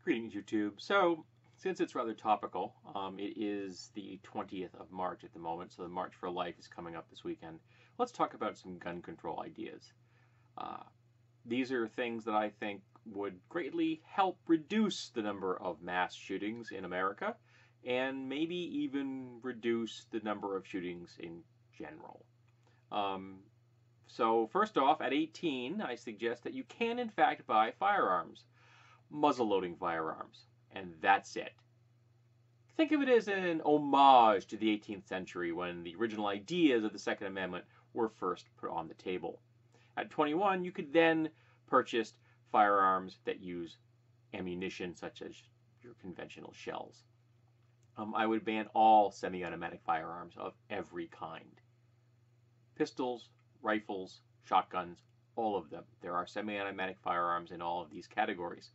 Greetings, YouTube. So, since it's rather topical, it is the 20th of March at the moment, so the March for Life is coming up this weekend. Let's talk about some gun control ideas. Uh, these are things that I think would greatly help reduce the number of mass shootings in America, and maybe even reduce the number of shootings in general. Um, so, first off, at 18, I suggest that you can, in fact, buy firearms, muzzle-loading firearms, and that's it. Think of it as an homage to the 18th century when the original ideas of the Second Amendment were first put on the table. At 21, you could then purchase firearms that use ammunition such as your conventional shells. I would ban all semi-automatic firearms of every kind. Pistols, rifles, shotguns, all of them. There are semi-automatic firearms in all of these categories.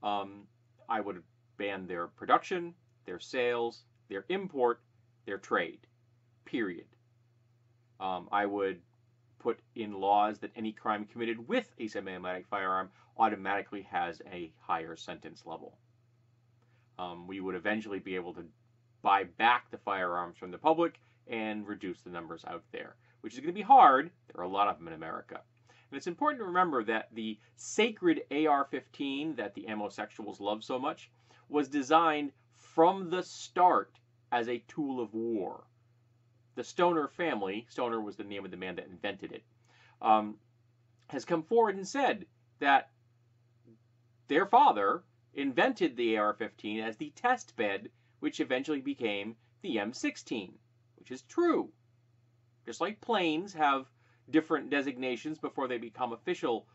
I would ban their production, their sales, their import, their trade, period. I would put in laws that any crime committed with a semi-automatic firearm automatically has a higher sentence level. We would eventually be able to buy back the firearms from the public and reduce the numbers out there, which is going to be hard. There are a lot of them in America. And it's important to remember that the sacred AR-15 that the amosexuals love so much was designed from the start as a tool of war. The Stoner family, Stoner was the name of the man that invented it, has come forward and said that their father invented the AR-15 as the test bed, which eventually became the M16, which is true. Just like planes have different designations before they become official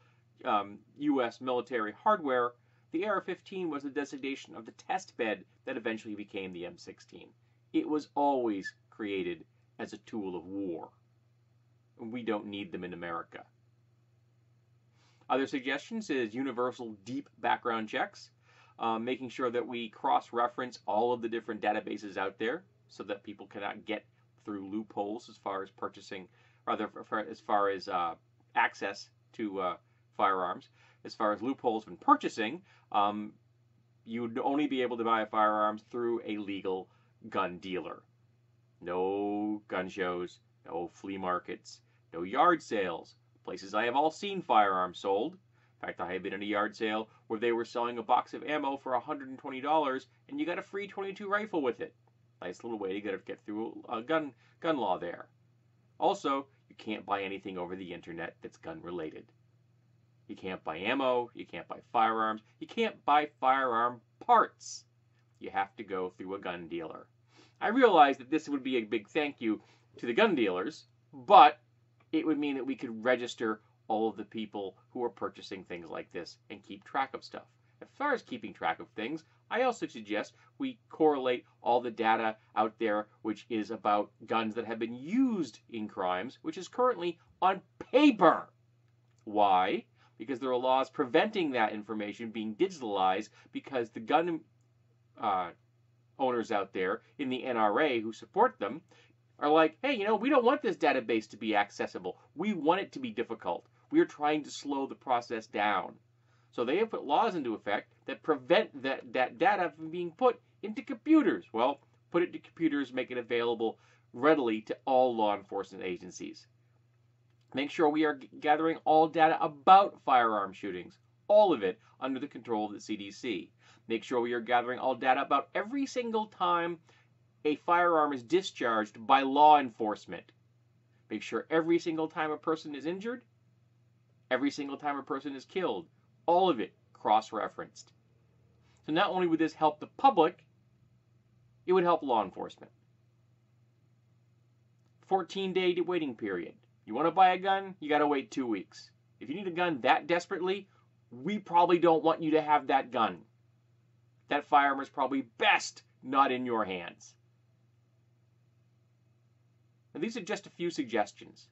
U.S. military hardware, the AR-15 was the designation of the test bed that eventually became the M16. It was always created as a tool of war. And we don't need them in America. Other suggestions is universal deep background checks, making sure that we cross-reference all of the different databases out there so that people cannot get through loopholes as far as purchasing, rather as far as access to firearms. As far as loopholes when purchasing, you would only be able to buy firearms through a legal gun dealer. No gun shows, no flea markets, no yard sales. Places I have all seen firearms sold. In fact, I have been in a yard sale where they were selling a box of ammo for $120 and you got a free .22 rifle with it. Nice little way to get through a gun law there. Also, you can't buy anything over the internet that's gun related. You can't buy ammo, you can't buy firearms, you can't buy firearm parts. You have to go through a gun dealer. I realize that this would be a big thank you to the gun dealers, but it would mean that we could register all of the people who are purchasing things like this and keep track of stuff. As far as keeping track of things, I also suggest we correlate all the data out there which is about guns that have been used in crimes, which is currently on paper. Why? Because there are laws preventing that information being digitalized because the gun owners out there in the NRA who support them are like, hey, we don't want this database to be accessible. We want it to be difficult. We are trying to slow the process down. So they have put laws into effect that prevent that data from being put into computers. Well, put it to computers, make it available readily to all law enforcement agencies. Make sure we are gathering all data about firearm shootings, all of it under the control of the CDC. Make sure we are gathering all data about every single time a firearm is discharged by law enforcement. Make sure every single time a person is injured, every single time a person is killed, all of it cross-referenced. So not only would this help the public, it would help law enforcement. 14-day waiting period. You want to buy a gun? You got to wait 2 weeks. If you need a gun that desperately, we probably don't want you to have that gun. That firearm is probably best not in your hands. Now, these are just a few suggestions,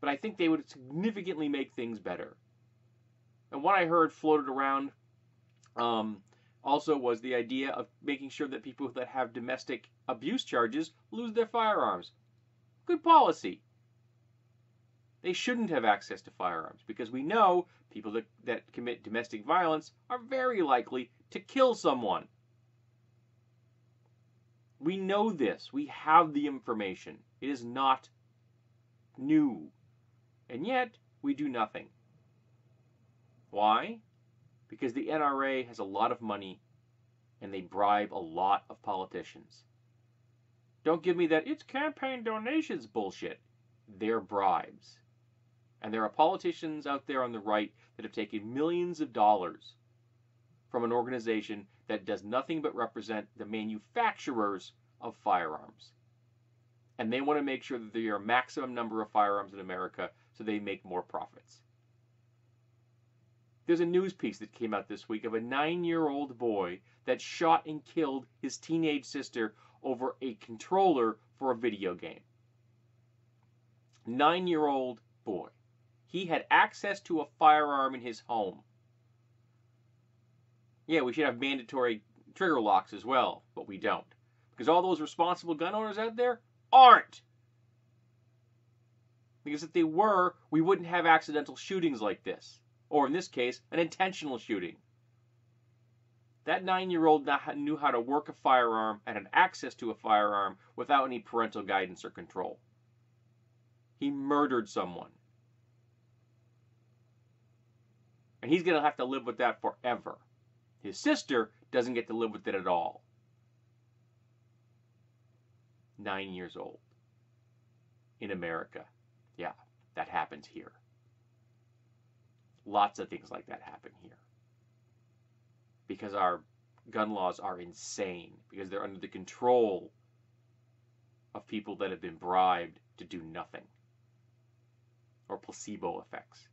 but I think they would significantly make things better. And what I heard floated around also was the idea of making sure that people that have domestic abuse charges lose their firearms. Good policy. They shouldn't have access to firearms because we know people that commit domestic violence are very likely to kill someone. We know this. We have the information. It is not new. And yet, we do nothing. Why? Because the NRA has a lot of money and they bribe a lot of politicians. Don't give me that it's campaign donations bullshit. They're bribes. And there are politicians out there on the right that have taken millions of dollars from an organization that does nothing but represent the manufacturers of firearms. And they want to make sure that there are a maximum number of firearms in America so they make more profits. There's a news piece that came out this week of a 9-year-old boy that shot and killed his teenage sister over a controller for a video game. 9-year-old boy. He had access to a firearm in his home. Yeah, we should have mandatory trigger locks as well, but we don't. Because all those responsible gun owners out there aren't. Because if they were, we wouldn't have accidental shootings like this. Or in this case, an intentional shooting. That 9-year-old knew how to work a firearm and had access to a firearm without any parental guidance or control. He murdered someone. And he's going to have to live with that forever. His sister doesn't get to live with it at all. 9 years old. In America. Yeah, that happens here. Lots of things like that happen here. Because our gun laws are insane. Because they're under the control of people that have been bribed to do nothing. Or placebo effects.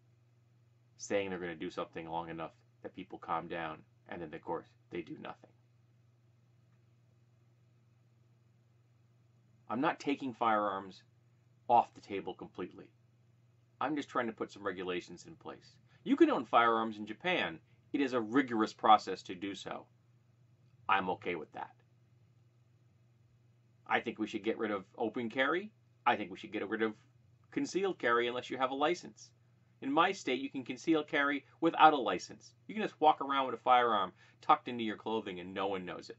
Saying they're going to do something long enough that people calm down. And then, of course, they do nothing. I'm not taking firearms off the table completely. I'm just trying to put some regulations in place. You can own firearms in Japan. It is a rigorous process to do so. I'm okay with that. I think we should get rid of open carry. I think we should get rid of concealed carry unless you have a license. In my state, you can conceal carry without a license. You can just walk around with a firearm tucked into your clothing and no one knows it.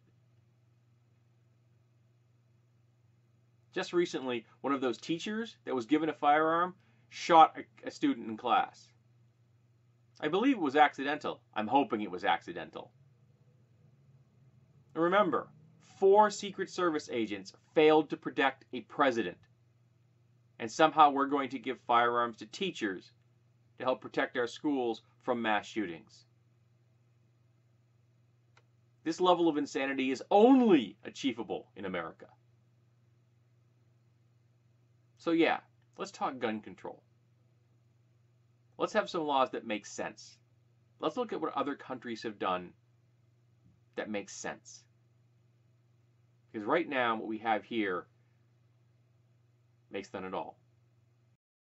Just recently, one of those teachers that was given a firearm shot a student in class. I believe it was accidental. I'm hoping it was accidental. And remember, 4 Secret Service agents failed to protect a president. And somehow we're going to give firearms to teachers to help protect our schools from mass shootings. This level of insanity is only achievable in America. So yeah, let's talk gun control. Let's have some laws that make sense. Let's look at what other countries have done that makes sense. Because right now, what we have here makes none at all.